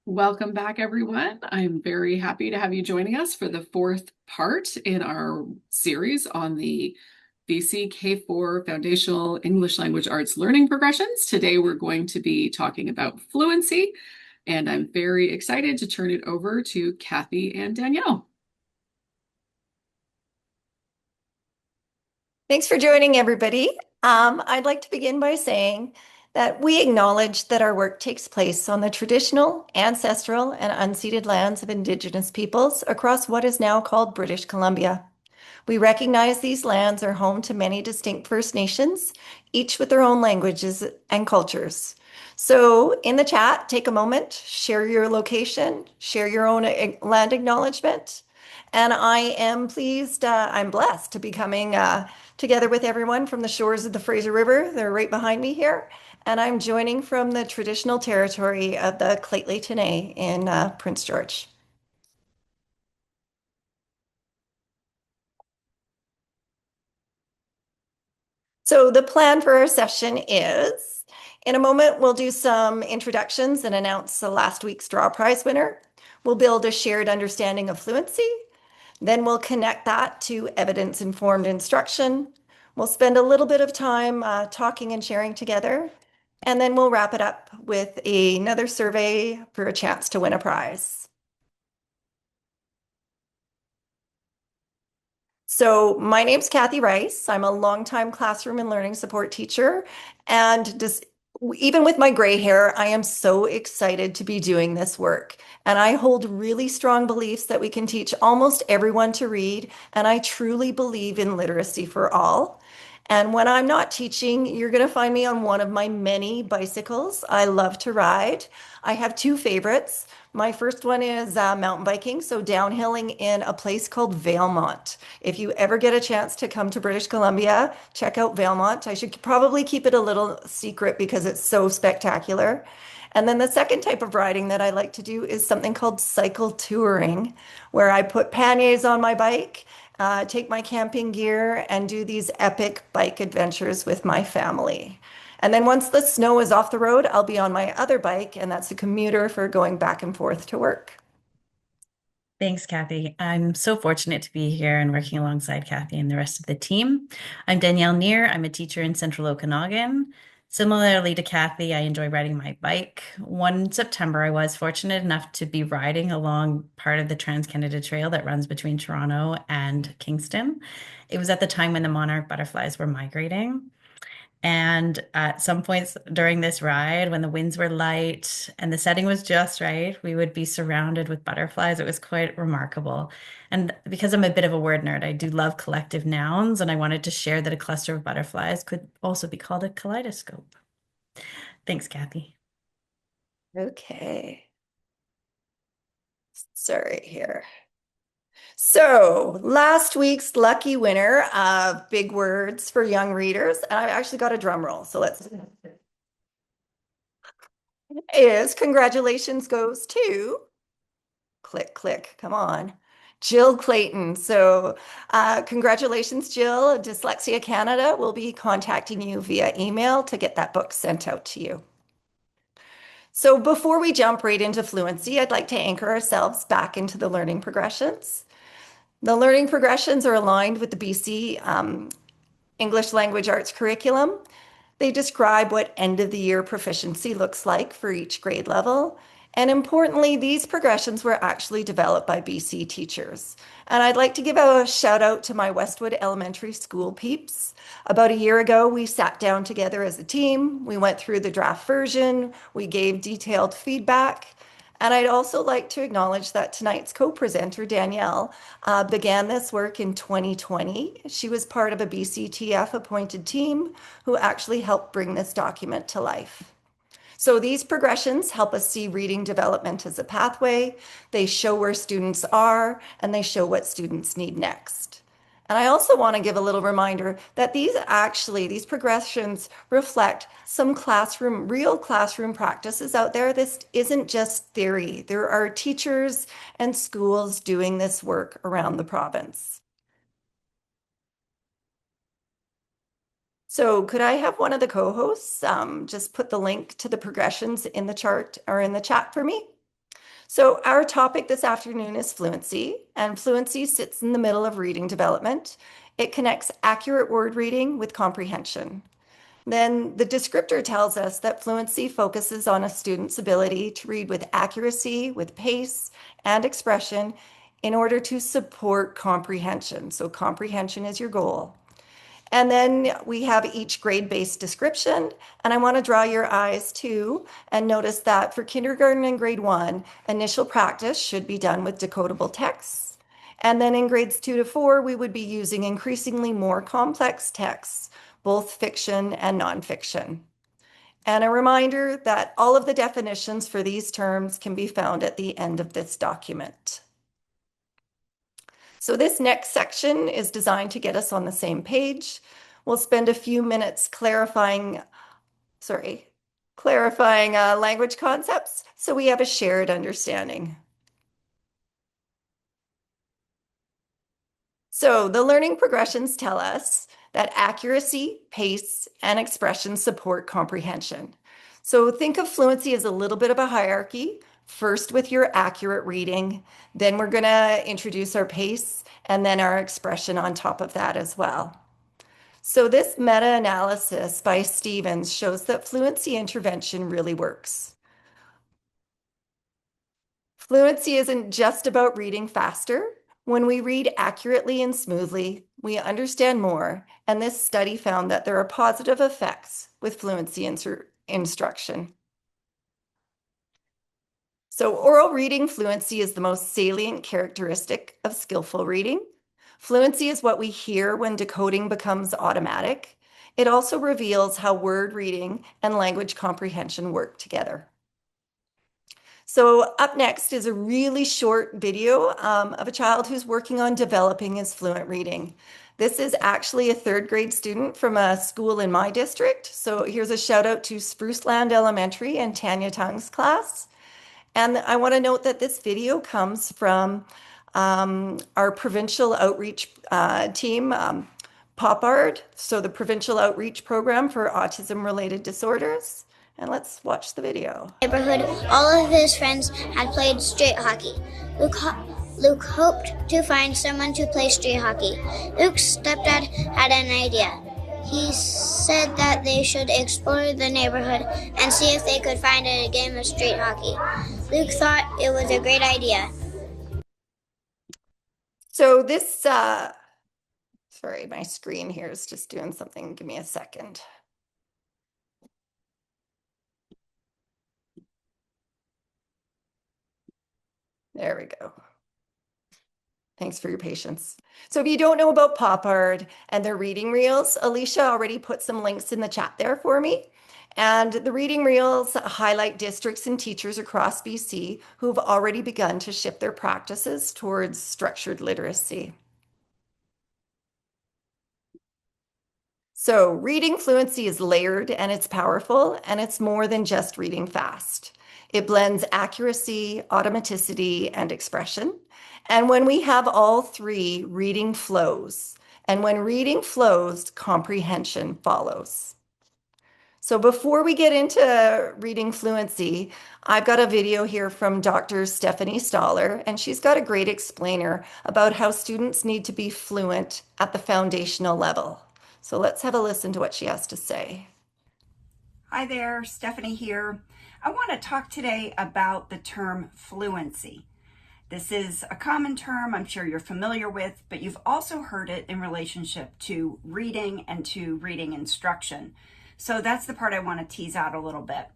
Welcome back, everyone. I'm very happy to have you joining us for the fourth part in our series on the BC K4 Foundational English Language Arts Learning Progressions. Today, we're going to be talking about fluency, and I'm very excited to turn it over to Kathy and Danielle. Thanks for joining, everybody. I'd like to begin by saying that we acknowledge that our work takes place on the traditional, ancestral, and unceded lands of Indigenous peoples across what is now called British Columbia. We recognize these lands are home to many distinct First Nations, each with their own languages and cultures. So, in the chat, take a moment, share your location, share your own land acknowledgement. And I'm blessed to be coming together with everyone from the shores of the Fraser River. They're right behind me here. And I'm joining from the traditional territory of the Lheidli T'enneh in Prince George. So the plan for our session is, in a moment, we'll do some introductions and announce the last week's draw prize winner. We'll build a shared understanding of fluency. Then we'll connect that to evidence-informed instruction. We'll spend a little bit of time talking and sharing together. And then we'll wrap it up with another survey for a chance to win a prize. So my name's Kathy Rice. I'm a longtime classroom and learning support teacher. And even with my gray hair, I am so excited to be doing this work. And I hold really strong beliefs that we can teach almost everyone to read. And I truly believe in literacy for all. And when I'm not teaching, you're going to find me on one of my many bicycles. I love to ride. I have two favorites. My first one is mountain biking, so downhilling in a place called Valemount. If you ever get a chance to come to British Columbia, check out Valemount. I should probably keep it a little secret because it's so spectacular. And then the second type of riding that I like to do is something called cycle touring, where I put panniers on my bike, take my camping gear, and do these epic bike adventures with my family. And then once the snow is off the road, I'll be on my other bike, and that's a commuter for going back and forth to work. Thanks, Kathy. I'm so fortunate to be here and working alongside Kathy and the rest of the team. I'm Danielle Neer. I'm a teacher in Central Okanagan. Similarly to Kathy, I enjoy riding my bike. One September, I was fortunate enough to be riding along part of the Trans-Canada Trail that runs between Toronto and Kingston. It was at the time when the monarch butterflies were migrating. And at some points during this ride, when the winds were light and the setting was just right, we would be surrounded with butterflies. It was quite remarkable. And because I'm a bit of a word nerd, I do love collective nouns, and I wanted to share that a cluster of butterflies could also be called a kaleidoscope. Thanks, Kathy. Okay. Sorry here. So last week's lucky winner of Big Words for Young Readers, and I've actually got a drum roll, so let's is congratulations goes to click, click, come on, Jill Clayton. So congratulations, Jill. Dyslexia Canada will be contacting you via email to get that book sent out to you. So before we jump right into fluency, I'd like to anchor ourselves back into the learning progressions. The learning progressions are aligned with the BC English Language Arts curriculum. They describe what end of the year proficiency looks like for each grade level. And importantly, these progressions were actually developed by BC teachers. And I'd like to give a shout out to my Westwood Elementary School peeps. About a year ago, we sat down together as a team. We went through the draft version. We gave detailed feedback. And I'd also like to acknowledge that tonight's co-presenter, Danielle, began this work in 2020. She was part of a BCTF appointed team who actually helped bring this document to life. So these progressions help us see reading development as a pathway. They show where students are, and they show what students need next. And I also want to give a little reminder that these progressions reflect some real classroom practices out there. This isn't just theory. There are teachers and schools doing this work around the province. So could I have one of the co-hosts just put the link to the progressions in the chart or in the chat for me? So our topic this afternoon is fluency, and fluency sits in the middle of reading development. It connects accurate word reading with comprehension. Then the descriptor tells us that fluency focuses on a student's ability to read with accuracy, with pace, and expression in order to support comprehension. So comprehension is your goal. And then we have each grade-based description. And I want to draw your eyes to and notice that for kindergarten and grade 1, initial practice should be done with decodable texts. And then in grades 2 to 4, we would be using increasingly more complex texts, both fiction and nonfiction. And a reminder that all of the definitions for these terms can be found at the end of this document. So this next section is designed to get us on the same page. We'll spend a few minutes clarifying language concepts so we have a shared understanding. So the learning progressions tell us that accuracy, pace, and expression support comprehension. So think of fluency as a little bit of a hierarchy, first with your accurate reading, then we're going to introduce our pace, and then our expression on top of that as well. So this meta-analysis by Stevens shows that fluency intervention really works. Fluency isn't just about reading faster. When we read accurately and smoothly, we understand more, and this study found that there are positive effects with fluency instruction. So oral reading fluency is the most salient characteristic of skillful reading. Fluency is what we hear when decoding becomes automatic. It also reveals how word reading and language comprehension work together. So up next is a really short video of a child who's working on developing his fluent reading. This is actually a 3rd grade student from a school in my district. So here's a shout out to Spruceland Elementary and Tanya Tung's class. And I want to note that this video comes from our provincial outreach team, POPARD, so the Provincial Outreach Program for Autism-Related Disorders. And let's watch the video. Neighborhood, all of his friends had played street hockey. Luke hoped to find someone to play street hockey. Luke's stepdad had an idea. He said that they should explore the neighborhood and see if they could find a game of street hockey. Luke thought it was a great idea. So this, sorry, my screen here is just doing something. Give me a second. There we go. Thanks for your patience. So if you don't know about PopArt and their reading reels, Alicia already put some links in the chat there for me. And the reading reels highlight districts and teachers across BC who've already begun to shift their practices towards structured literacy. So reading fluency is layered and it's powerful, and it's more than just reading fast. It blends accuracy, automaticity, and expression. And when we have all three, reading flows. And when reading flows, comprehension follows. So before we get into reading fluency, I've got a video here from Dr. Stephanie Stoller, and she's got a great explainer about how students need to be fluent at the foundational level. So let's have a listen to what she has to say. Hi there, Stephanie here. I want to talk today about the term fluency. This is a common term I'm sure you're familiar with, but you've also heard it in relationship to reading and to reading instruction. So that's the part I want to tease out a little bit.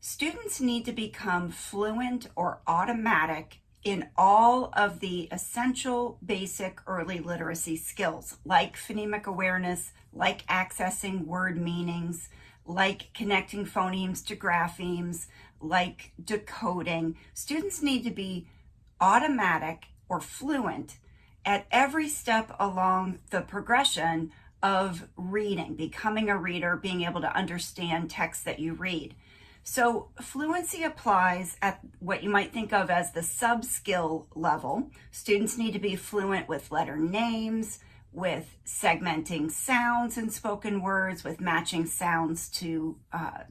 Students need to become fluent or automatic in all of the essential basic early literacy skills, like phonemic awareness, like accessing word meanings, like connecting phonemes to graphemes, like decoding. Students need to be automatic or fluent at every step along the progression of reading, becoming a reader, being able to understand text that you read. So fluency applies at what you might think of as the sub-skill level. Students need to be fluent with letter names, with segmenting sounds in spoken words, with matching sounds to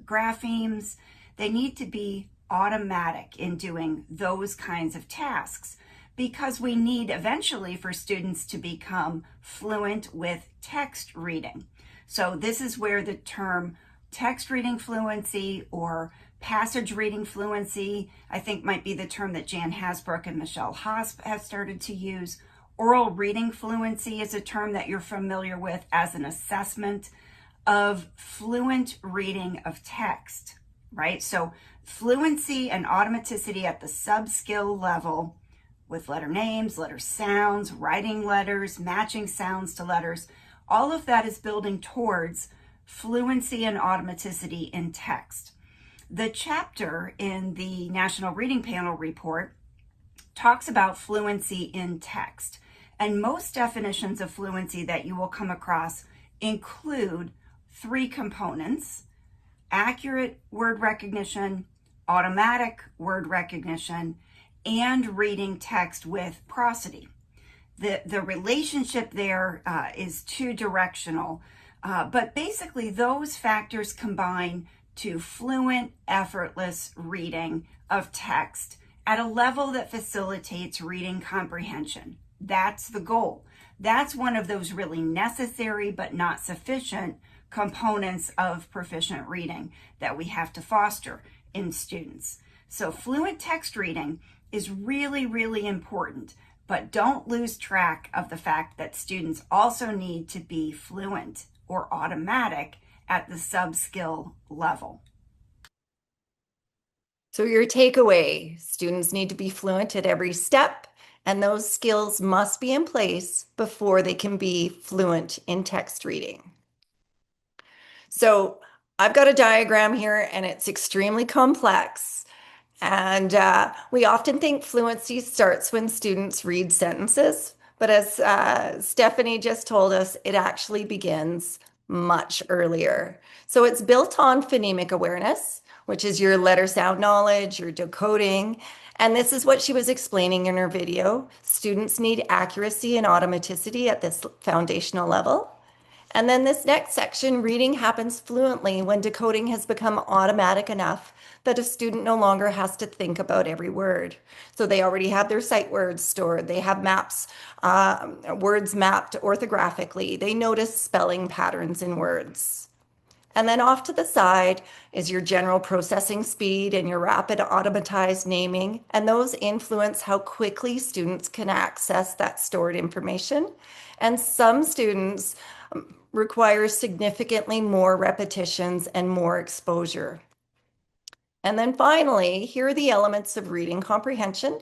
graphemes. They need to be automatic in doing those kinds of tasks, because we need eventually for students to become fluent with text reading. So this is where the term text reading fluency or passage reading fluency, I think, might be the term that Jan Hasbrook and Michelle Haas have started to use. Oral reading fluency is a term that you're familiar with as an assessment of fluent reading of text, right? So fluency and automaticity at the sub-skill level with letter names, letter sounds, writing letters, matching sounds to letters, all of that is building towards fluency and automaticity in text. The chapter in the National Reading Panel report talks about fluency in text, and most definitions of fluency that you will come across include three components: accurate word recognition, automatic word recognition, and reading text with prosody. The relationship there is two-directional, but basically those factors combine to fluent, effortless reading of text at a level that facilitates reading comprehension. That's the goal. That's one of those really necessary but not sufficient components of proficient reading that we have to foster in students. So fluent text reading is really, really important, but don't lose track of the fact that students also need to be fluent or automatic at the sub-skill level. So your takeaway, students need to be fluent at every step, and those skills must be in place before they can be fluent in text reading. So I've got a diagram here, and it's extremely complex. And we often think fluency starts when students read sentences, but as Stephanie just told us, it actually begins much earlier. So it's built on phonemic awareness, which is your letter sound knowledge, your decoding. And this is what she was explaining in her video. Students need accuracy and automaticity at this foundational level. And then this next section, reading happens fluently when decoding has become automatic enough that a student no longer has to think about every word. So they already have their sight words stored. They have maps, words mapped orthographically. They notice spelling patterns in words. And then off to the side is your general processing speed and your rapid automatized naming. And those influence how quickly students can access that stored information. And some students require significantly more repetitions and more exposure. And then finally, here are the elements of reading comprehension.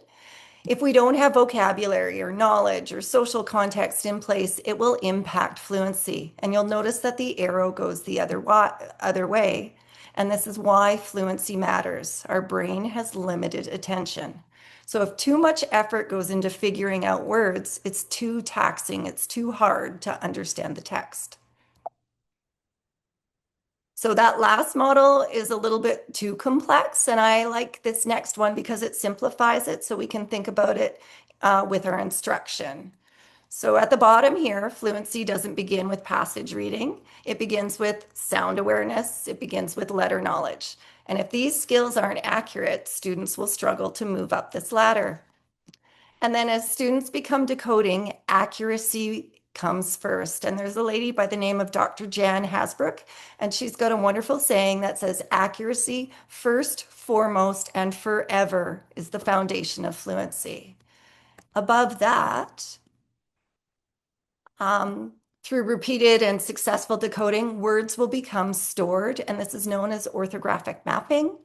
If we don't have vocabulary or knowledge or social context in place, it will impact fluency. And you'll notice that the arrow goes the other way. And this is why fluency matters. Our brain has limited attention. So if too much effort goes into figuring out words, it's too taxing, it's too hard to understand the text. So that last model is a little bit too complex, and I like this next one because it simplifies it so we can think about it with our instruction. So at the bottom here, fluency doesn't begin with passage reading. It begins with sound awareness. It begins with letter knowledge. And if these skills aren't accurate, students will struggle to move up this ladder. And then as students become decoding, accuracy comes first. And there's a lady by the name of Dr. Jan Hasbrook, and she's got a wonderful saying that says, accuracy first, foremost, and forever is the foundation of fluency. Above that, through repeated and successful decoding, words will become stored, and this is known as orthographic mapping.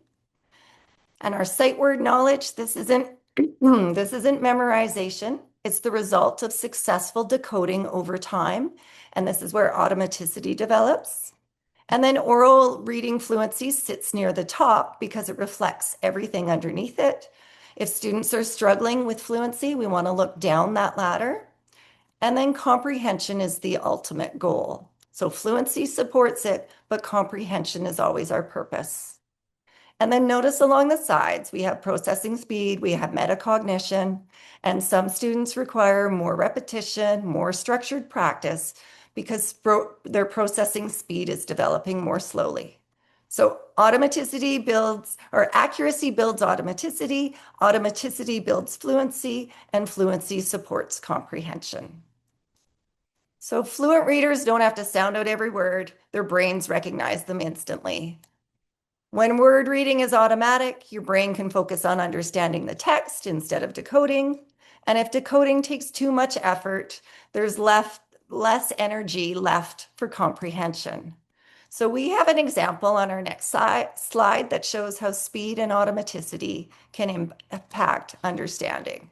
And our sight word knowledge, this isn't memorization. It's the result of successful decoding over time, and this is where automaticity develops. And then oral reading fluency sits near the top because it reflects everything underneath it. If students are struggling with fluency, we want to look down that ladder. And then comprehension is the ultimate goal. So fluency supports it, but comprehension is always our purpose. And then notice along the sides, we have processing speed, we have metacognition, and some students require more repetition, more structured practice because their processing speed is developing more slowly. So automaticity builds, or accuracy builds automaticity, automaticity builds fluency, and fluency supports comprehension. So fluent readers don't have to sound out every word. Their brains recognize them instantly. When word reading is automatic, your brain can focus on understanding the text instead of decoding. And if decoding takes too much effort, there's less energy left for comprehension. So we have an example on our next slide that shows how speed and automaticity can impact understanding.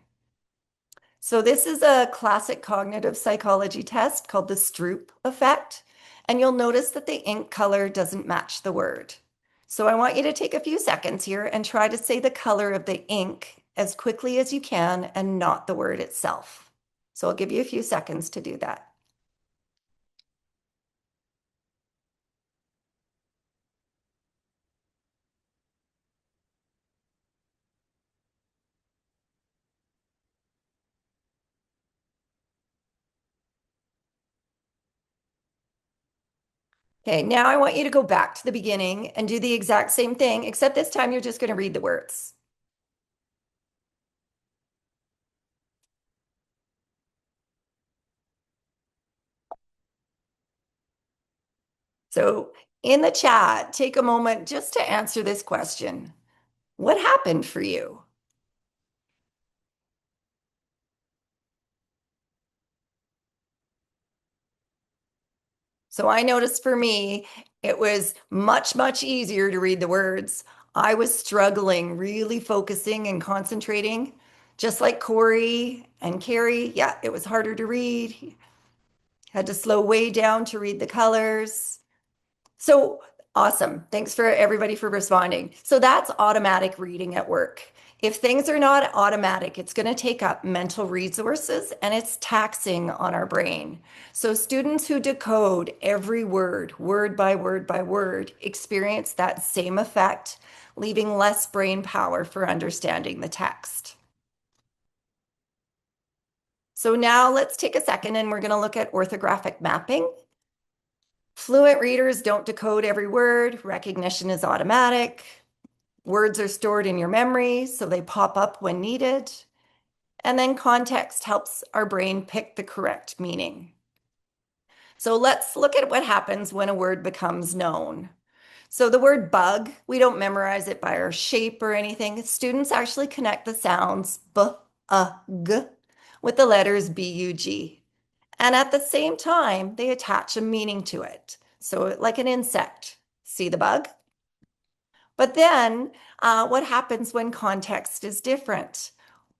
So this is a classic cognitive psychology test called the Stroop effect. And you'll notice that the ink color doesn't match the word. So I want you to take a few seconds here and try to say the color of the ink as quickly as you can and not the word itself. So I'll give you a few seconds to do that. Okay, now I want you to go back to the beginning and do the exact same thing, except this time you're just going to read the words. So in the chat, take a moment just to answer this question. What happened for you? So I noticed for me, it was much, much easier to read the words. I was struggling, really focusing and concentrating, just like Corey and Carrie. Yeah, it was harder to read. Had to slow way down to read the colors. So awesome. Thanks for everybody for responding. So that's automatic reading at work. If things are not automatic, it's going to take up mental resources and it's taxing on our brain. So students who decode every word, word by word by word, experience that same effect, leaving less brain power for understanding the text. So now let's take a second and we're going to look at orthographic mapping. Fluent readers don't decode every word. Recognition is automatic. Words are stored in your memory, so they pop up when needed. And then context helps our brain pick the correct meaning. So let's look at what happens when a word becomes known. So the word bug, we don't memorize it by our shape or anything. Students actually connect the sounds b, g with the letters bug. And at the same time, they attach a meaning to it. So like an insect, see the bug? But then what happens when context is different?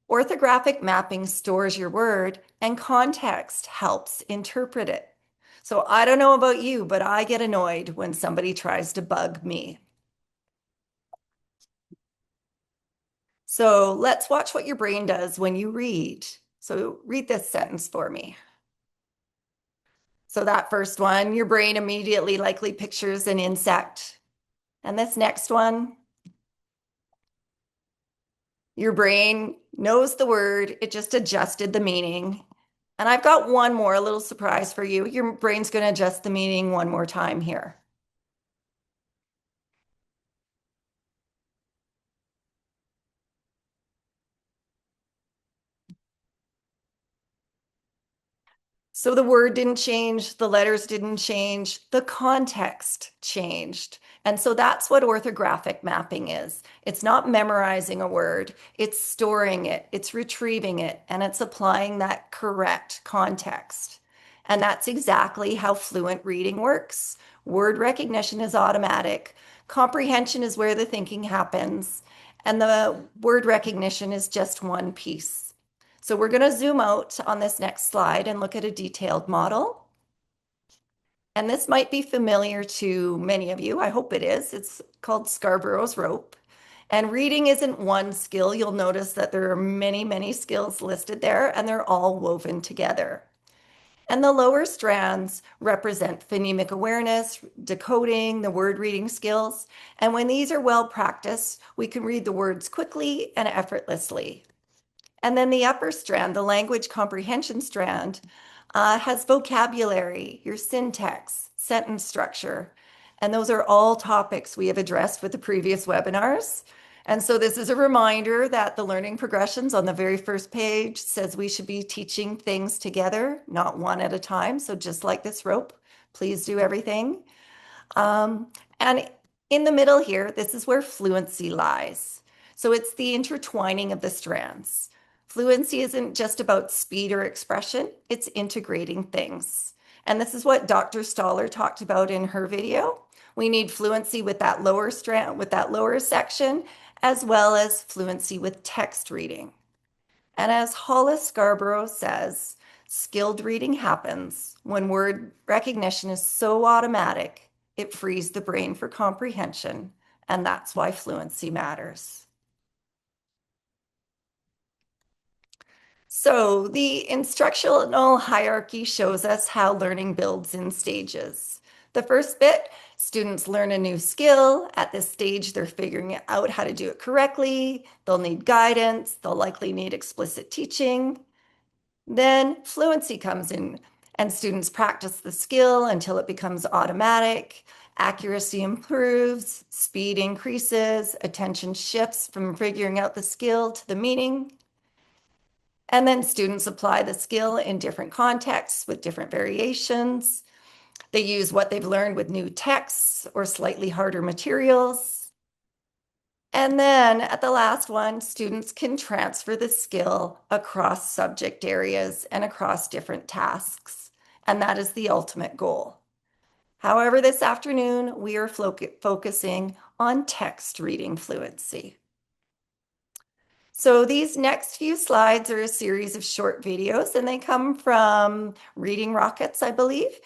Orthographic mapping stores your word and context helps interpret it. So I don't know about you, but I get annoyed when somebody tries to bug me. So let's watch what your brain does when you read. So read this sentence for me. So that first one, your brain immediately likely pictures an insect. And this next one, your brain knows the word, it just adjusted the meaning. And I've got one more, a little surprise for you. Your brain's going to adjust the meaning one more time here. So the word didn't change, the letters didn't change, the context changed. And so that's what orthographic mapping is. It's not memorizing a word, it's storing it, it's retrieving it, and it's applying that correct context. And that's exactly how fluent reading works. Word recognition is automatic, comprehension is where the thinking happens, and the word recognition is just one piece. So we're going to zoom out on this next slide and look at a detailed model. And this might be familiar to many of you. I hope it is. It's called Scarborough's rope. And reading isn't one skill. You'll notice that there are many, many skills listed there, and they're all woven together. And the lower strands represent phonemic awareness, decoding, the word reading skills. And when these are well practiced, we can read the words quickly and effortlessly. And then the upper strand, the language comprehension strand, has vocabulary, your syntax, sentence structure. And those are all topics we have addressed with the previous webinars. And so this is a reminder that the learning progressions on the very first page says we should be teaching things together, not one at a time. So just like this rope, please do everything. And in the middle here, this is where fluency lies. So it's the intertwining of the strands. Fluency isn't just about speed or expression, it's integrating things. And this is what Dr. Stoller talked about in her video. We need fluency with that lower strand, with that lower section, as well as fluency with text reading. And as Hollis Scarborough says, skilled reading happens when word recognition is so automatic, it frees the brain for comprehension, and that's why fluency matters. So the instructional hierarchy shows us how learning builds in stages. The first bit, students learn a new skill. At this stage, they're figuring out how to do it correctly. They'll need guidance. They'll likely need explicit teaching. Then fluency comes in, and students practice the skill until it becomes automatic. Accuracy improves, speed increases, attention shifts from figuring out the skill to the meaning. And then students apply the skill in different contexts with different variations. They use what they've learned with new texts or slightly harder materials. And then at the last one, students can transfer the skill across subject areas and across different tasks. And that is the ultimate goal. However, this afternoon, we are focusing on text reading fluency. So these next few slides are a series of short videos, and they come from Reading Rockets, I believe.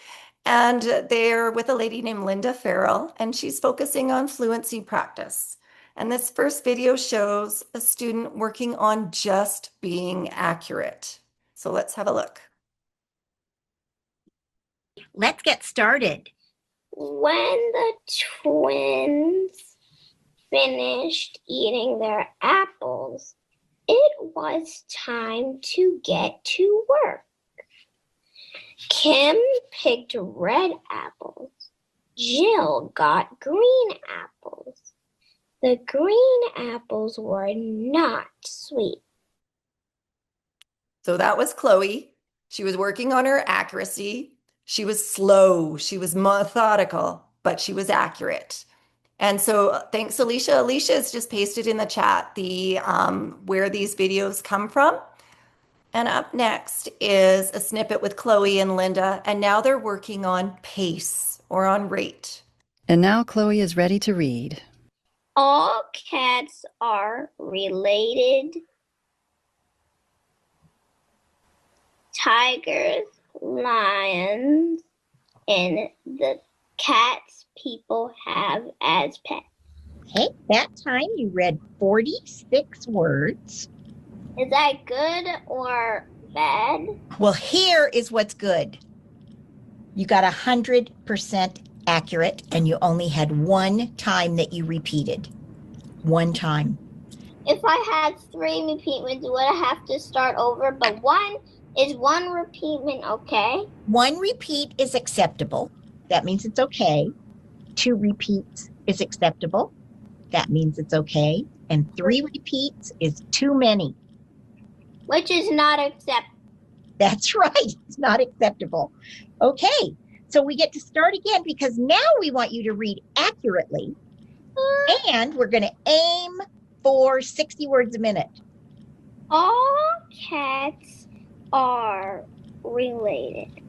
And they're with a lady named Linda Farrell, and she's focusing on fluency practice. And this first video shows a student working on just being accurate. So let's have a look. Let's get started. When the twins finished eating their apples, it was time to get to work. Kim picked red apples. Jill got green apples. The green apples were not sweet. So that was Chloe. She was working on her accuracy. She was slow. She was methodical, but she was accurate. And so thanks, Alicia. Alicia has just pasted in the chat the where these videos come from. And up next is a snippet with Chloe and Linda, and now they're working on pace or on rate. And now Chloe is ready to read. All cats are related. Tigers, lions, and the cats people have as pets. Okay, that time you read 46 words. Is that good or bad? Well, here is what's good. You got 100% accurate, and you only had one time that you repeated. One time. If I had 3 repeatments, would I have to start over? But is one repeatment okay? One repeat is acceptable. That means it's okay. 2 repeats is acceptable. That means it's okay. And 3 repeats is too many. Which is not acceptable. That's right. It's not acceptable. Okay. So we get to start again because now we want you to read accurately. And we're going to aim for 60 words a minute. All cats are related.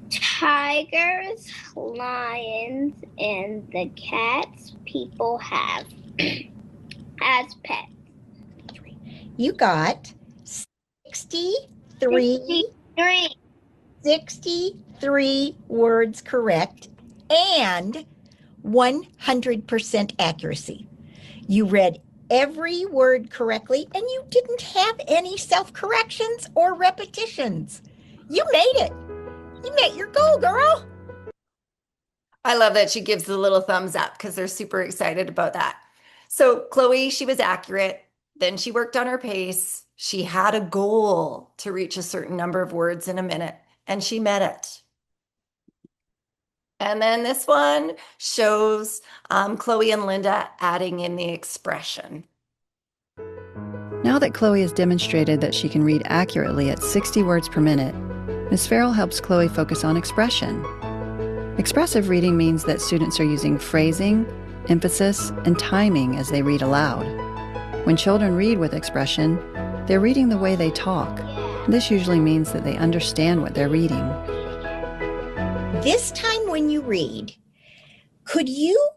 Tigers, lions, and the cats people have as pets. You got 63 words correct and 100% accuracy. You read every word correctly and you didn't have any self-corrections or repetitions. You made it. You met your goal, girl. I love that she gives the little thumbs up because they're super excited about that. So Chloe, she was accurate. Then she worked on her pace. She had a goal to reach a certain number of words in a minute, and she met it. And then this one shows Chloe and Linda adding in the expression. Now that Chloe has demonstrated that she can read accurately at 60 words per minute, Ms. Farrell helps Chloe focus on expression. Expressive reading means that students are using phrasing, emphasis, and timing as they read aloud. When children read with expression, they're reading the way they talk. This usually means that they understand what they're reading. This time when you read, could you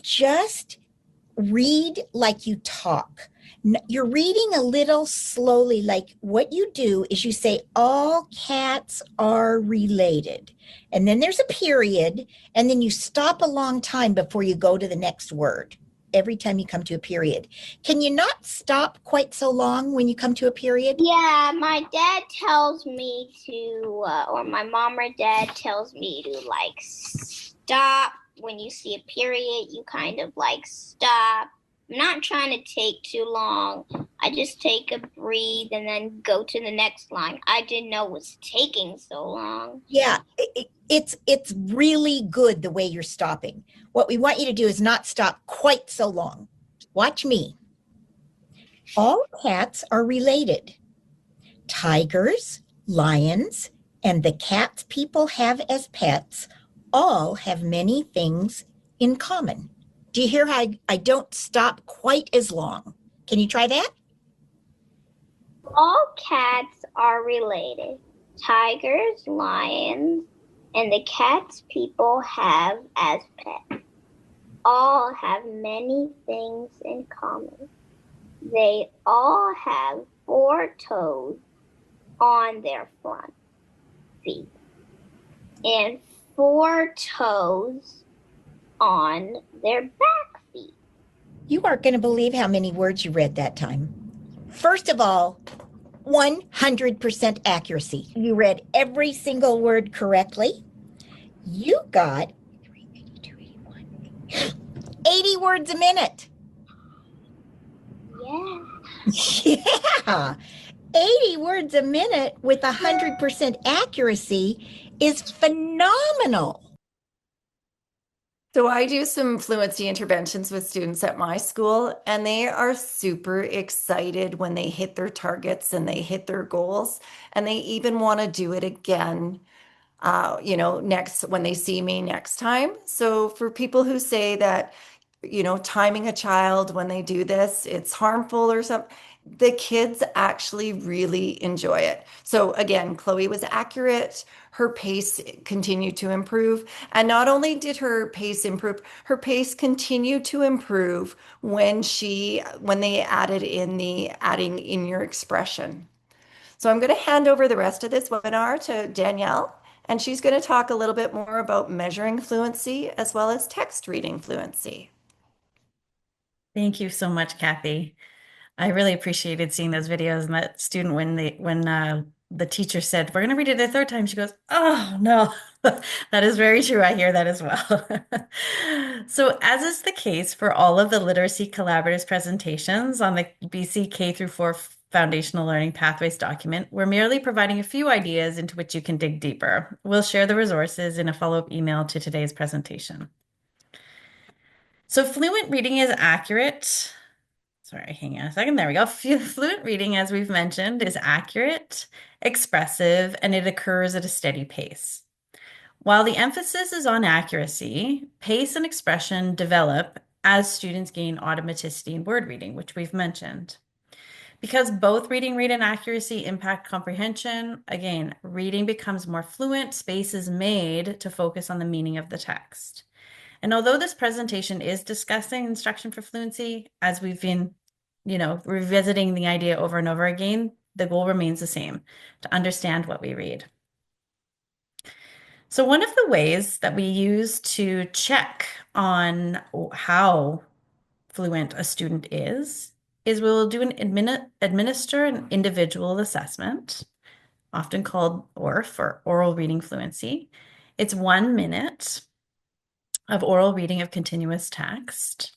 just read like you talk? You're reading a little slowly. Like what you do is you say, all cats are related. And then there's a period, and then you stop a long time before you go to the next word. Every time you come to a period. Can you not stop quite so long when you come to a period? Yeah, my dad tells me to, or my mom or dad tells me to like stop. When you see a period, you kind of like stop. I'm not trying to take too long. I just take a breathe and then go to the next line. I didn't know it was taking so long. Yeah, it's really good the way you're stopping. What we want you to do is not stop quite so long. Watch me. All cats are related. Tigers, lions, and the cats people have as pets all have many things in common. Do you hear how I don't stop quite as long? Can you try that? All cats are related. Tigers, lions, and the cats people have as pets all have many things in common. They all have 4 toes on their front feet and 4 toes on their back feet. You aren't going to believe how many words you read that time. First of all, 100% accuracy. You read every single word correctly. You got 80 words a minute. Yeah. Yeah. 80 words a minute with 100% accuracy is phenomenal. So I do some fluency interventions with students at my school, and they are super excited when they hit their targets and they hit their goals, and they even want to do it again, next when they see me next time. So for people who say that, timing a child when they do this, it's harmful or something, the kids actually really enjoy it. So again, Chloe was accurate. Her pace continued to improve. And not only did her pace improve, her pace continued to improve when they added in the adding in your expression. So I'm going to hand over the rest of this webinar to Danielle, and she's going to talk a little bit more about measuring fluency as well as text reading fluency. Thank you so much, Kathy. I really appreciated seeing those videos, and that student when the teacher said, "We're going to read it a third time," she goes, "Oh no." That is very true. I hear that as well. So as is the case for all of the Literacy Collaboratives presentations on the BC K through 4 Foundational Learning Pathways document, we're merely providing a few ideas into which you can dig deeper. We'll share the resources in a follow-up email to today's presentation. So fluent reading is accurate. Sorry, hang on a second. There we go. Fluent reading, as we've mentioned, is accurate, expressive, and it occurs at a steady pace. While the emphasis is on accuracy, pace and expression develop as students gain automaticity in word reading, which we've mentioned. Because both reading rate and accuracy impact comprehension, again, reading becomes more fluent, space is made to focus on the meaning of the text. And although this presentation is discussing instruction for fluency, as we've been, revisiting the idea over and over again, the goal remains the same, to understand what we read. So one of the ways that we use to check on how fluent a student is we'll do administer an individual assessment, often called ORF, or oral reading fluency. It's 1 minute of oral reading of continuous text.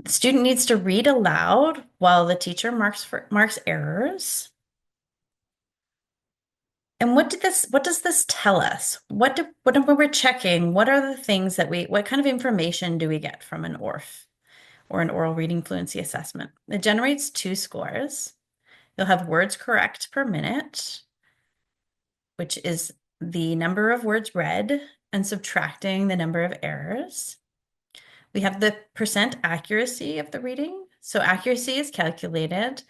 The student needs to read aloud while the teacher marks errors. And what does this tell us? When we're checking, what are the things that what kind of information do we get from an ORF or an oral reading fluency assessment? It generates 2 scores. You'll have words correct per minute, which is the number of words read and subtracting the number of errors. We have the percent accuracy of the reading. So accuracy is calculated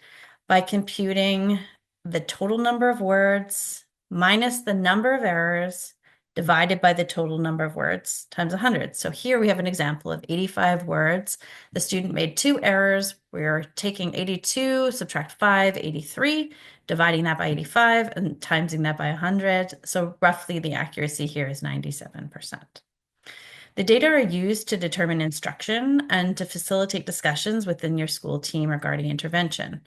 by computing the total number of words minus the number of errors divided by the total number of words times 100. So here we have an example of 85 words. The student made 2 errors. We're taking 82, subtract 5, 83, dividing that by 85 and timesing that by 100. So roughly the accuracy here is 97%. The data are used to determine instruction and to facilitate discussions within your school team regarding intervention.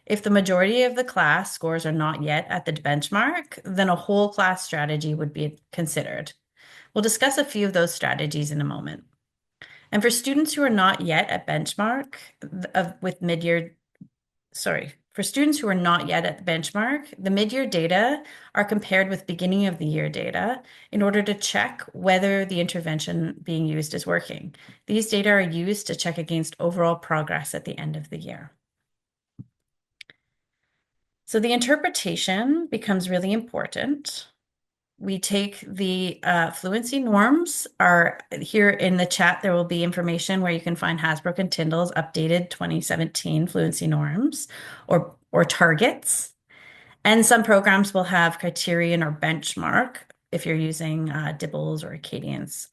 If the majority of the class scores are not yet at the benchmark, then a whole class strategy would be considered. We'll discuss a few of those strategies in a moment. And for students who are not yet at benchmark for students who are not yet at the benchmark, the mid-year data are compared with beginning of the year data in order to check whether the intervention being used is working. These data are used to check against overall progress at the end of the year. So the interpretation becomes really important. We take the fluency norms are here in the chat. There will be information where you can find Hasbrook and Tyndall's updated 2017 fluency norms or targets. And some programs will have criterion or benchmark if you're using Dibbles or Acadians.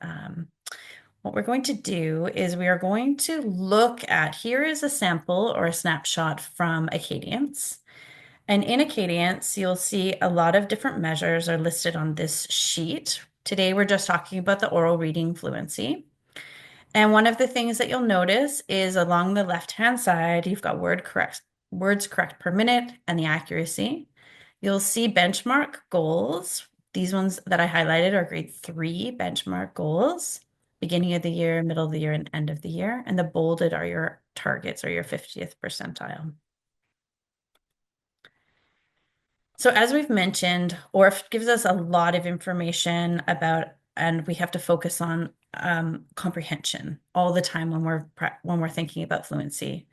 What we're going to do is we are going to look at, here is a sample or a snapshot from Acadians. And in Acadians, you'll see a lot of different measures are listed on this sheet. Today, we're just talking about the oral reading fluency. And one of the things that you'll notice is along the left-hand side, you've got words correct per minute and the accuracy. You'll see benchmark goals. These ones that I highlighted are grade 3 benchmark goals, beginning of the year, middle of the year, and end of the year. And the bolded are your targets or your 50th percentile. So as we've mentioned, ORF gives us a lot of information about, and we have to focus on comprehension all the time when we're thinking about fluency.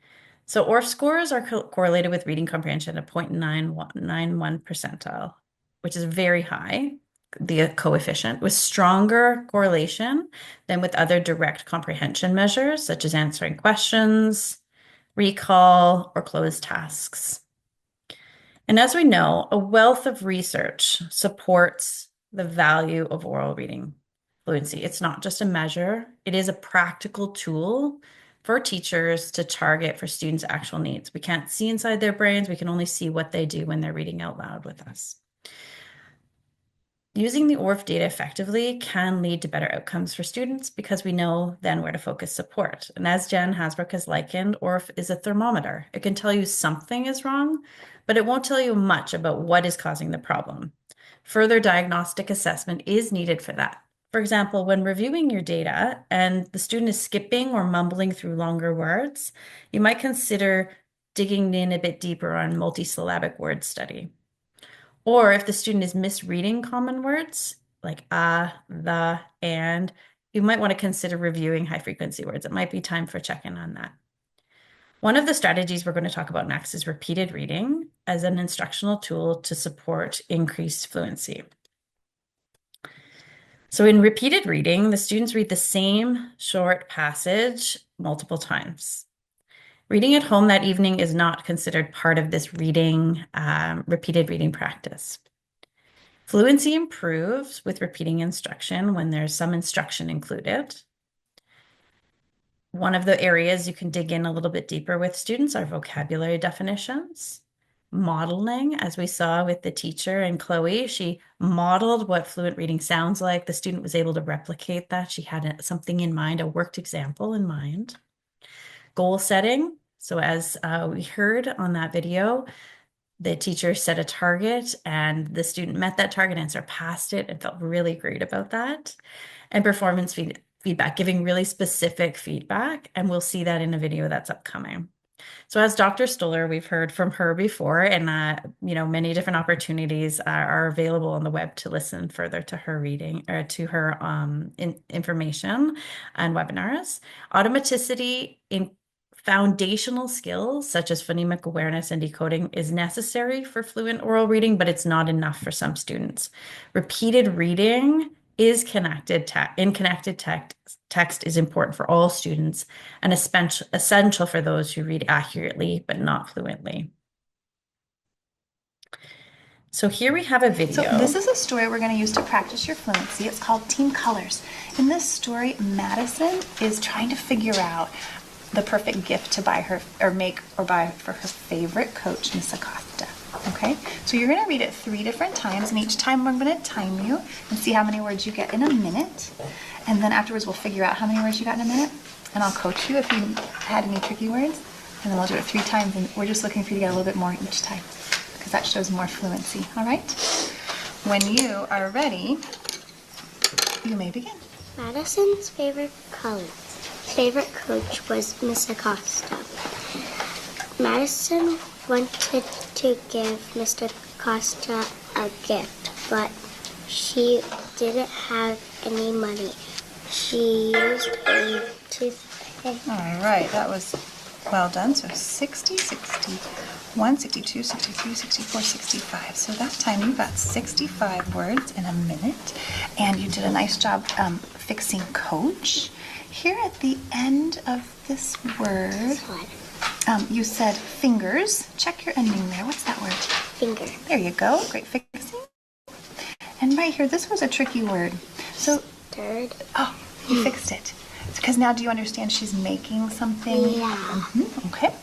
So ORF scores are correlated with reading comprehension at 0.91 percentile, which is very high, the coefficient, with stronger correlation than with other direct comprehension measures, such as answering questions, recall, or closed tasks. And as we know, a wealth of research supports the value of oral reading fluency. It's not just a measure, it is a practical tool for teachers to target for students' actual needs. We can't see inside their brains, we can only see what they do when they're reading out loud with us. Using the ORF data effectively can lead to better outcomes for students because we know then where to focus support. And as Jen Hasbrook has likened, ORF is a thermometer. It can tell you something is wrong, but it won't tell you much about what is causing the problem. Further diagnostic assessment is needed for that. For example, when reviewing your data and the student is skipping or mumbling through longer words, you might consider digging in a bit deeper on multisyllabic word study. Or if the student is misreading common words like the, and, you might want to consider reviewing high frequency words. It might be time for check-in on that. One of the strategies we're going to talk about next is repeated reading as an instructional tool to support increased fluency. So in repeated reading, the students read the same short passage multiple times. Reading at home that evening is not considered part of this repeated reading practice. Fluency improves with repeating instruction when there's some instruction included. One of the areas you can dig in a little bit deeper with students are vocabulary definitions, modeling, as we saw with the teacher and Chloe. She modeled what fluent reading sounds like. The student was able to replicate that. She had something in mind, a worked example in mind. Goal setting. So as we heard on that video, the teacher set a target and the student met that target and surpassed it and felt really great about that. And performance feedback, giving really specific feedback. And we'll see that in a video that's upcoming. So as Dr. Stoller, we've heard from her before, and many different opportunities are available on the web to listen further to her reading or to her information and webinars. Automaticity in foundational skills such as phonemic awareness and decoding is necessary for fluent oral reading, but it's not enough for some students. Repeated reading is connected text is important for all students and essential for those who read accurately but not fluently. So here we have a video. So this is a story we're going to use to practice your fluency. It's called Team Colors. In this story, Madison is trying to figure out the perfect gift to buy her or buy for her favorite coach, Miss Acosta. Okay, so you're going to read it 3 different times, and each time I'm going to time you and see how many words you get in a minute. And then afterwards we'll figure out how many words you got in a minute, and I'll coach you if you had any tricky words. And then we'll do it 3 times, and we're just looking for you to get a little bit more each time, because that shows more fluency. All right? When you are ready, you may begin. Madison's favorite coach was Miss Acosta. Madison wanted to give Mr. Acosta a gift, but she didn't have any money. She used a toothpick. All right, that was well done. So 60, 61, 62, 63, 64, 65. So that time you got 65 words in a minute, and you did a nice job fixing coach. Here at the end of this word, you said fingers. Check your ending there. What's that word? Finger. There you go. Great fixing. And right here, this was a tricky word. So, Third. oh, you fixed it. Because now do you understand she's making something? Yeah. Okay.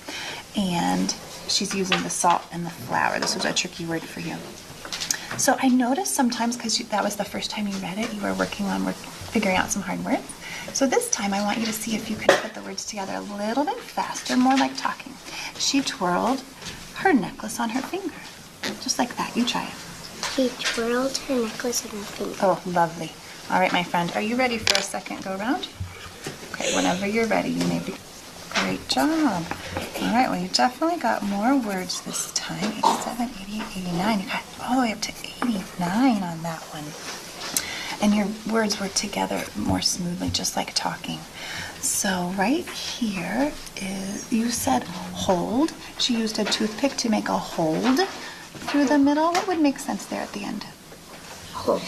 And she's using the salt and the flour. This was a tricky word for you. So I noticed sometimes, because that was the first time you read it, you were working on figuring out some hard words. So this time I want you to see if you can put the words together a little bit faster, more like talking. She twirled her necklace on her finger. Just like that. You try it. She twirled her necklace on her finger. Oh, lovely. All right, my friend. Are you ready for a second go around? Okay, whenever you're ready, you may be. Great job. All right, well, you definitely got more words this time. 87, 88, 89. You got all the way up to 89 on that one. And your words were together more smoothly, just like talking. So right here is, you said hold. She used a toothpick to make a hold through the middle. What would make sense there at the end? Hold.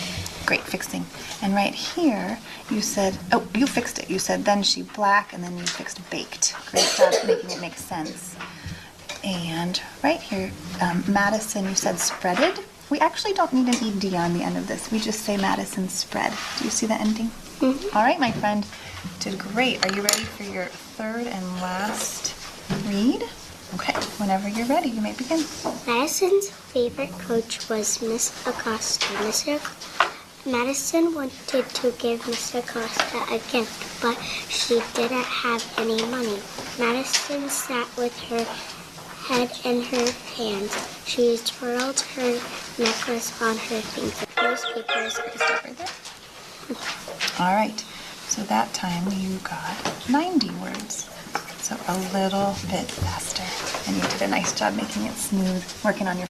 Great fixing. And right here, you said, oh, you fixed it. You said then she black, and then you fixed baked. Great job making it make sense. And right here, Madison, you said spreaded. We actually don't need an ED on the end of this. We just say Madison spread. Do you see the ending? Mm-hmm. All right, my friend. Did great. Are you ready for your third and last read? Okay, whenever you're ready, you may begin. Madison's favorite coach was Miss Acosta. Madison wanted to give Miss Acosta a gift, but she didn't have any money. Madison sat with her head in her hands. She twirled her necklace on her finger. Newspapers and stuff like that. All right, so that time you got 90 words. So a little bit faster. And you did a nice job making it smooth, working on your.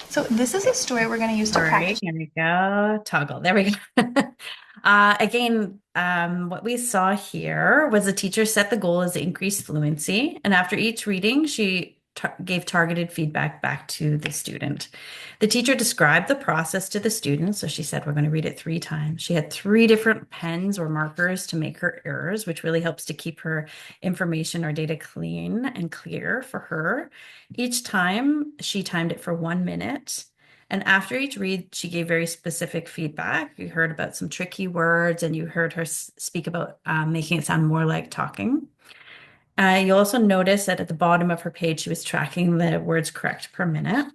So this is a story we're going to use to practice. Here we go. Toggle. There we go. What we saw here was the teacher set the goal as increased fluency, and after each reading, she gave targeted feedback back to the student. The teacher described the process to the student, so she said, we're going to read it 3 times. She had 3 different pens or markers to make her errors, which really helps to keep her information or data clean and clear for her. Each time, she timed it for 1 minute. And after each read, she gave very specific feedback. You heard about some tricky words, and you heard her speak about making it sound more like talking. You'll also notice that at the bottom of her page, she was tracking the words correct per minute.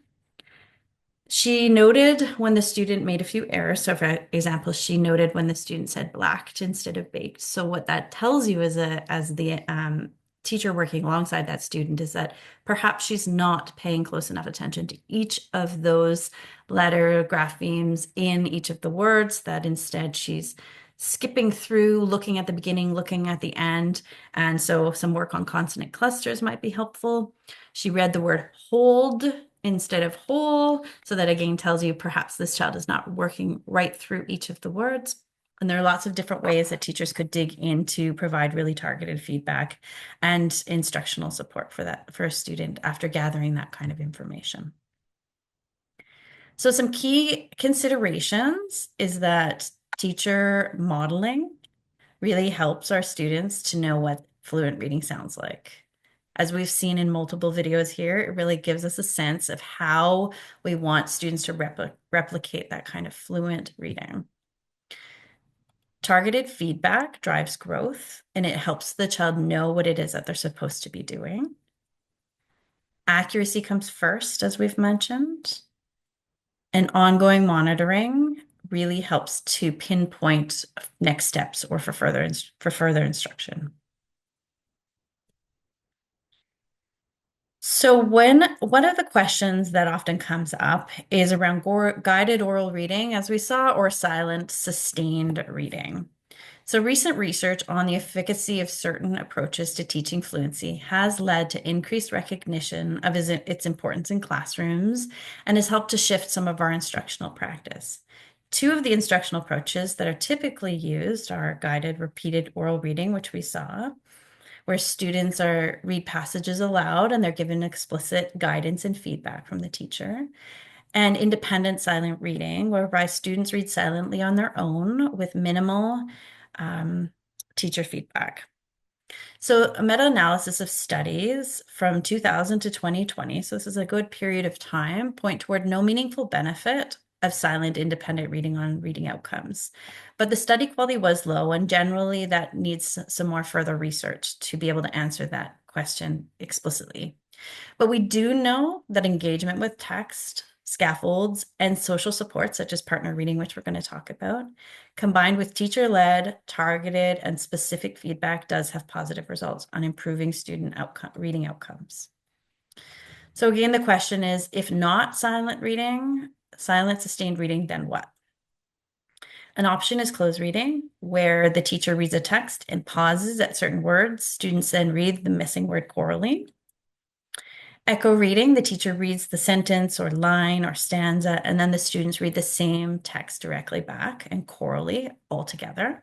She noted when the student made a few errors. So for example, she noted when the student said blacked instead of baked. So what that tells you as the teacher working alongside that student is that perhaps she's not paying close enough attention to each of those letter graphemes in each of the words, that instead she's skipping through, looking at the beginning, looking at the end. And so some work on consonant clusters might be helpful. She read the word hold instead of whole. So that again tells you perhaps this child is not working right through each of the words. And there are lots of different ways that teachers could dig in to provide really targeted feedback and instructional support for a student after gathering that kind of information. So some key considerations is that teacher modeling really helps our students to know what fluent reading sounds like. As we've seen in multiple videos here, it really gives us a sense of how we want students to replicate that kind of fluent reading. Targeted feedback drives growth, and it helps the child know what it is that they're supposed to be doing. Accuracy comes first, as we've mentioned. And ongoing monitoring really helps to pinpoint next steps or for further instruction. So one of the questions that often comes up is around guided oral reading, as we saw, or silent sustained reading. So recent research on the efficacy of certain approaches to teaching fluency has led to increased recognition of its importance in classrooms and has helped to shift some of our instructional practice. Two of the instructional approaches that are typically used are guided repeated oral reading, which we saw, where students read passages aloud and they're given explicit guidance and feedback from the teacher, and independent silent reading, whereby students read silently on their own with minimal teacher feedback. So a meta-analysis of studies from 2000 to 2020, so this is a good period of time, point toward no meaningful benefit of silent independent reading on reading outcomes. But the study quality was low, and generally that needs some more further research to be able to answer that question explicitly. But we do know that engagement with text, scaffolds, and social support, such as partner reading, which we're going to talk about, combined with teacher-led, targeted, and specific feedback does have positive results on improving student reading outcomes. So again, the question is, if not silent reading, silent sustained reading, then what? An option is close reading, where the teacher reads a text and pauses at certain words. Students then read the missing word chorally. Echo reading, the teacher reads the sentence or line or stanza, and then the students read the same text directly back and chorally all together.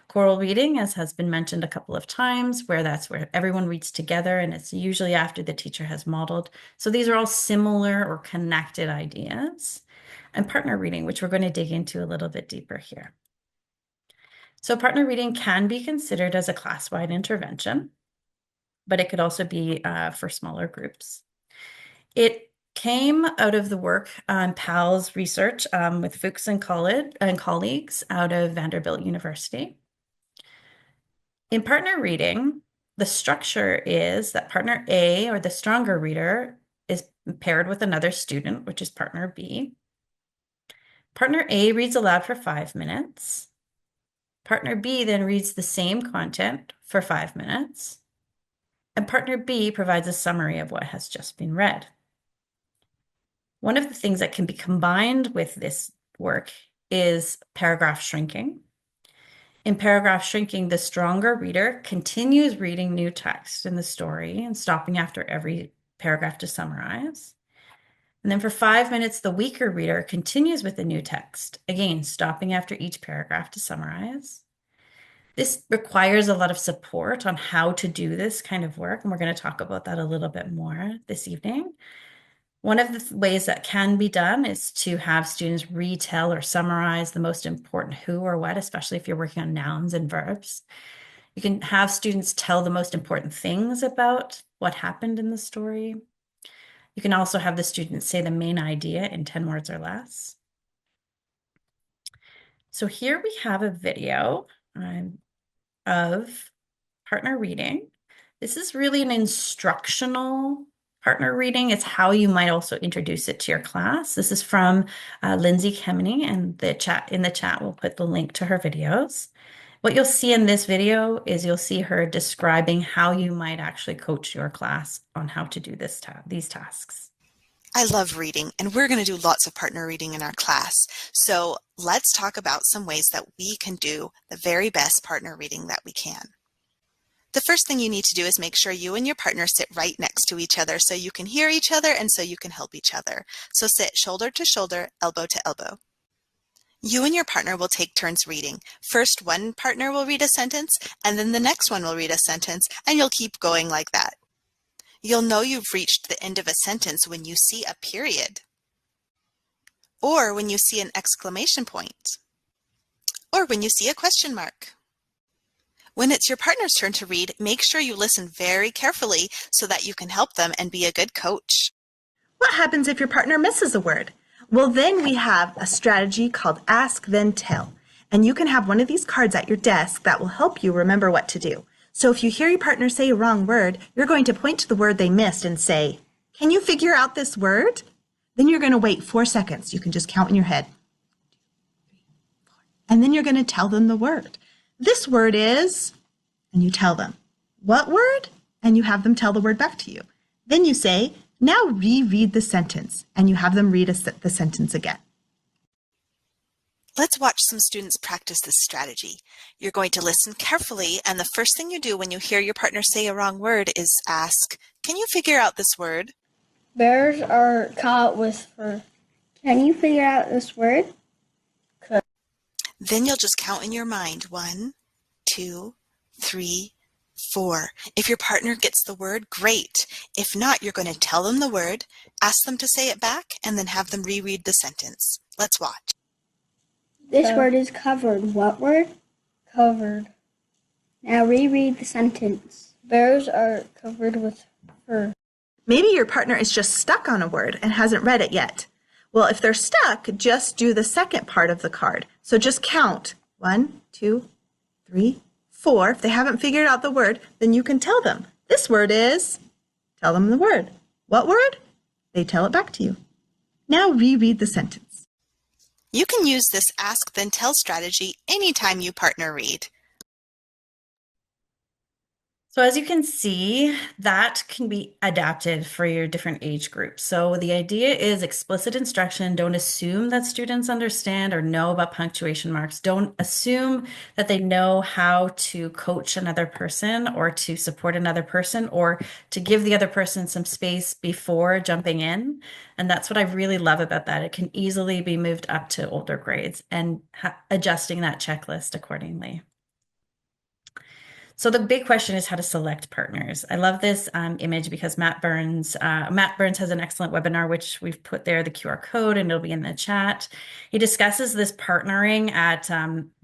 Choral reading, as has been mentioned a couple of times, that's where everyone reads together, and it's usually after the teacher has modeled. So these are all similar or connected ideas. And partner reading, which we're going to dig into a little bit deeper here. So partner reading can be considered as a class-wide intervention, but it could also be for smaller groups. It came out of the work on PAL's research with Fuchs and colleagues out of Vanderbilt University. In partner reading, the structure is that partner A, or the stronger reader, is paired with another student, which is partner B. Partner A reads aloud for 5 minutes. Partner B then reads the same content for 5 minutes. And partner B provides a summary of what has just been read. One of the things that can be combined with this work is paragraph shrinking. In paragraph shrinking, the stronger reader continues reading new text in the story and stopping after every paragraph to summarize. And then for 5 minutes, the weaker reader continues with the new text, again, stopping after each paragraph to summarize. This requires a lot of support on how to do this kind of work, and we're going to talk about that a little bit more this evening. One of the ways that can be done is to have students retell or summarize the most important who or what, especially if you're working on nouns and verbs. You can have students tell the most important things about what happened in the story. You can also have the students say the main idea in 10 words or less. So here we have a video of partner reading. This is really an instructional partner reading. It's how you might also introduce it to your class. This is from Lindsay Kemeny, and in the chat we'll put the link to her videos. What you'll see in this video is you'll see her describing how you might actually coach your class on how to do these tasks. I love reading, and we're going to do lots of partner reading in our class. So let's talk about some ways that we can do the very best partner reading that we can. The first thing you need to do is make sure you and your partner sit right next to each other so you can hear each other and so you can help each other. So sit shoulder to shoulder, elbow to elbow. You and your partner will take turns reading. First, one partner will read a sentence, and then the next one will read a sentence, and you'll keep going like that. You'll know you've reached the end of a sentence when you see a period, or when you see an exclamation point, or when you see a question mark. When it's your partner's turn to read, make sure you listen very carefully so that you can help them and be a good coach. What happens if your partner misses a word? Well, then we have a strategy called Ask Then Tell, and you can have one of these cards at your desk that will help you remember what to do. So if you hear your partner say a wrong word, you're going to point to the word they missed and say, "Can you figure out this word?" Then you're going to wait 4 seconds. You can just count in your head. And then you're going to tell them the word. This word is, and you tell them. What word? And you have them tell the word back to you. Then you say, "Now reread the sentence," and you have them read the sentence again. Let's watch some students practice this strategy. You're going to listen carefully, and the first thing you do when you hear your partner say a wrong word is ask, "Can you figure out this word?" Bears are caught with fur. Can you figure out this word? Then you'll just count in your mind 1, 2, 3, 4. If your partner gets the word, great. If not, you're going to tell them the word, ask them to say it back, and then have them reread the sentence. Let's watch. This word is covered. What word? Covered. Now reread the sentence. Bears are covered with fur. Maybe your partner is just stuck on a word and hasn't read it yet. Well, if they're stuck, just do the second part of the card. So just count 1, 2, 3, 4. If they haven't figured out the word, then you can tell them. This word is, tell them the word. What word? They tell it back to you. Now reread the sentence. You can use this ask then tell strategy anytime you partner read. So as you can see, that can be adapted for your different age groups. So the idea is explicit instruction. Don't assume that students understand or know about punctuation marks. Don't assume that they know how to coach another person or to support another person or to give the other person some space before jumping in. And that's what I really love about that. It can easily be moved up to older grades and adjusting that checklist accordingly. So the big question is how to select partners. I love this image because Matt Burns has an excellent webinar, which we've put there, the QR code, and it'll be in the chat. He discusses this partnering at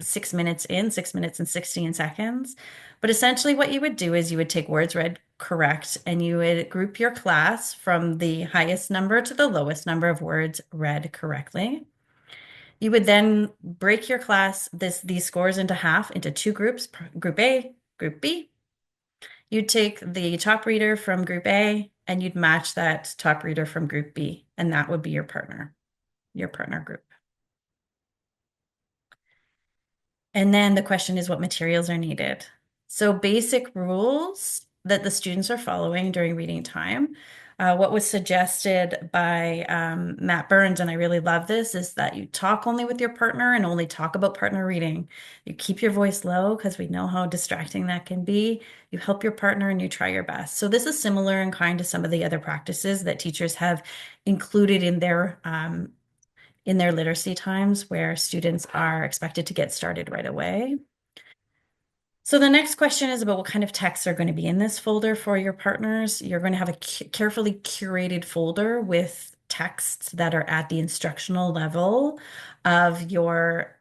6 minutes and 16 seconds. But essentially what you would do is you would take words read correct, and you would group your class from the highest number to the lowest number of words read correctly. You would then break your class, these scores into half, into 2 groups, Group A, Group B. You'd take the top reader from Group A and you'd match that top reader from Group B, and that would be your partner group. And then the question is what materials are needed. So basic rules that the students are following during reading time. What was suggested by Matt Burns, and I really love this, is that you talk only with your partner and only talk about partner reading. You keep your voice low because we know how distracting that can be. You help your partner and you try your best. So this is similar in kind to some of the other practices that teachers have included in their literacy times where students are expected to get started right away. So the next question is about what kind of texts are going to be in this folder for your partners. You're going to have a carefully curated folder with texts that are at the instructional level of your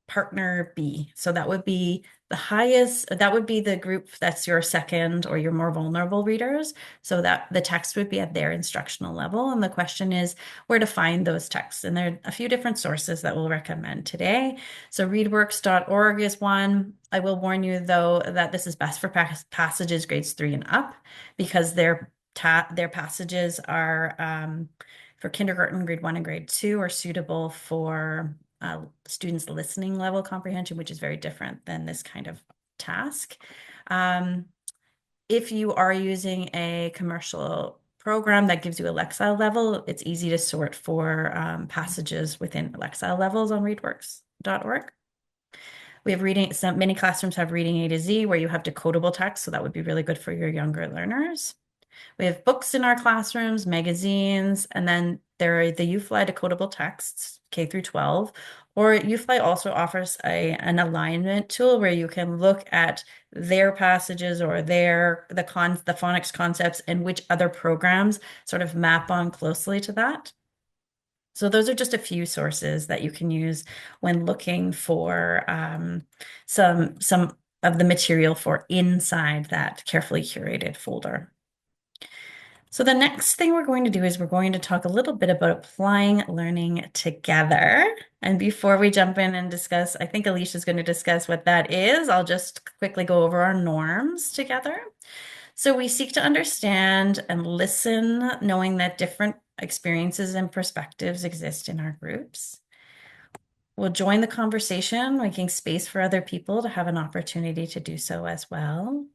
partner B. So that would be the highest, that would be the group that's your second or your more vulnerable readers. So that the text would be at their instructional level. And the question is where to find those texts. And there are a few different sources that we'll recommend today. So readworks.org is one. I will warn you though that this is best for passages grades 3 and up because their passages are for kindergarten, grade 1 and grade 2 are suitable for students' listening level comprehension, which is very different than this kind of task. If you are using a commercial program that gives you a Lexile level, it's easy to sort for passages within Lexile levels on readworks.org. We have reading, many classrooms have reading A to Z where you have decodable text, so that would be really good for your younger learners. We have books in our classrooms, magazines, and then there are the UFly decodable texts, K through 12, or UFly also offers an alignment tool where you can look at their passages or the phonics concepts and which other programs sort of map on closely to that. So those are just a few sources that you can use when looking for some of the material for inside that carefully curated folder. So the next thing we're going to do is we're going to talk a little bit about applying learning together. And before we jump in and discuss, I think Alicia's going to discuss what that is. I'll just quickly go over our norms together. So we seek to understand and listen, knowing that different experiences and perspectives exist in our groups. We'll join the conversation, making space for other people to have an opportunity to do so as well.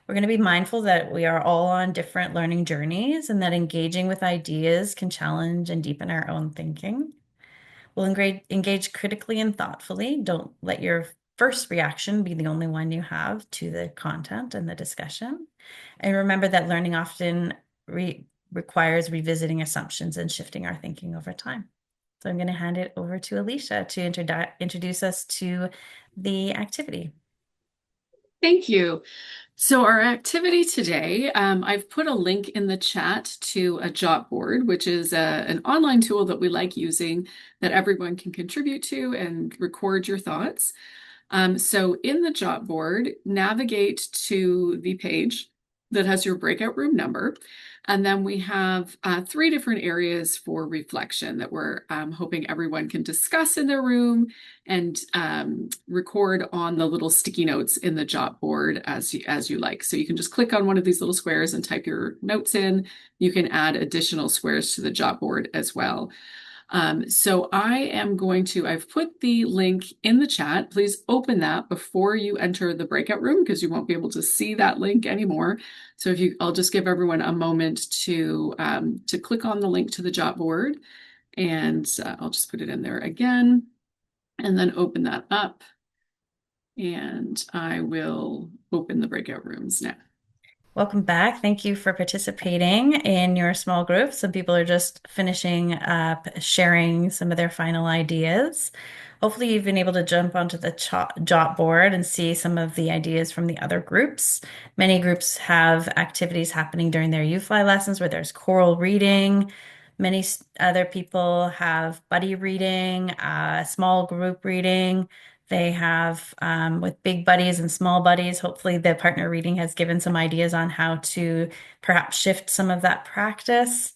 We're going to be mindful that we are all on different learning journeys and that engaging with ideas can challenge and deepen our own thinking. We'll engage critically and thoughtfully. Don't let your first reaction be the only one you have to the content and the discussion. And remember that learning often requires revisiting assumptions and shifting our thinking over time. So I'm going to hand it over to Alicia to introduce us to the activity. Thank you. So our activity today, I've put a link in the chat to a jot board, which is an online tool that we like using that everyone can contribute to and record your thoughts. So in the jot board, navigate to the page that has your breakout room number. And then we have 3 different areas for reflection that we're hoping everyone can discuss in their room and record on the little sticky notes in the jot board as you like. So you can just click on one of these little squares and type your notes in. You can add additional squares to the jot board as well. So I've put the link in the chat. Please open that before you enter the breakout room because you won't be able to see that link anymore. So I'll just give everyone a moment to click on the link to the jot board, and I'll just put it in there again and then open that up. And I will open the breakout rooms now. Welcome back. Thank you for participating in your small group. Some people are just finishing up sharing some of their final ideas. Hopefully you've been able to jump onto the jot board and see some of the ideas from the other groups. Many groups have activities happening during their UFly lessons where there's choral reading. Many other people have buddy reading, small group reading. They have with big buddies and small buddies. Hopefully the partner reading has given some ideas on how to perhaps shift some of that practice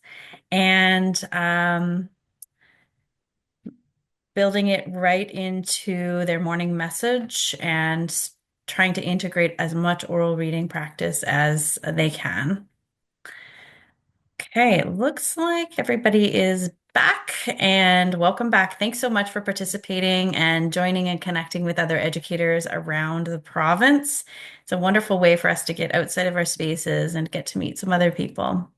and building it right into their morning message and trying to integrate as much oral reading practice as they can. Okay, it looks like everybody is back and welcome back. Thanks so much for participating and joining and connecting with other educators around the province. It's a wonderful way for us to get outside of our spaces and get to meet some other people.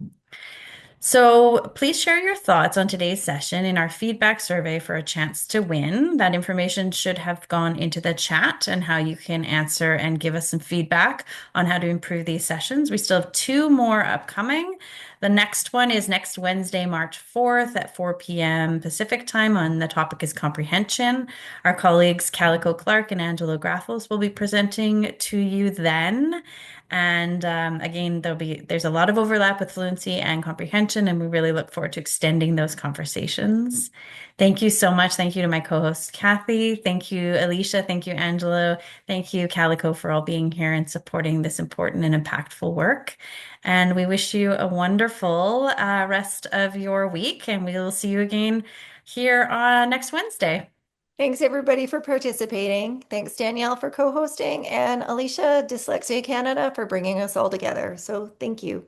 So please share your thoughts on today's session in our feedback survey for a chance to win. That information should have gone into the chat and how you can answer and give us some feedback on how to improve these sessions. We still have 2 more upcoming. The next one is next Wednesday, March 4th at 4 p.m. Pacific time, and the topic is comprehension. Our colleagues Calico Clark and Angelo Graffos will be presenting to you then. And again, there's a lot of overlap with fluency and comprehension, and we really look forward to extending those conversations. Thank you so much. Thank you to my co-host, Kathy. Thank you, Alicia. Thank you, Angelo. Thank you, Calico, for all being here and supporting this important and impactful work. And we wish you a wonderful rest of your week, and we will see you again here next Wednesday. Thanks everybody for participating. Thanks Danielle for co-hosting and Alicia, Dyslexia Canada, for bringing us all together. So thank you.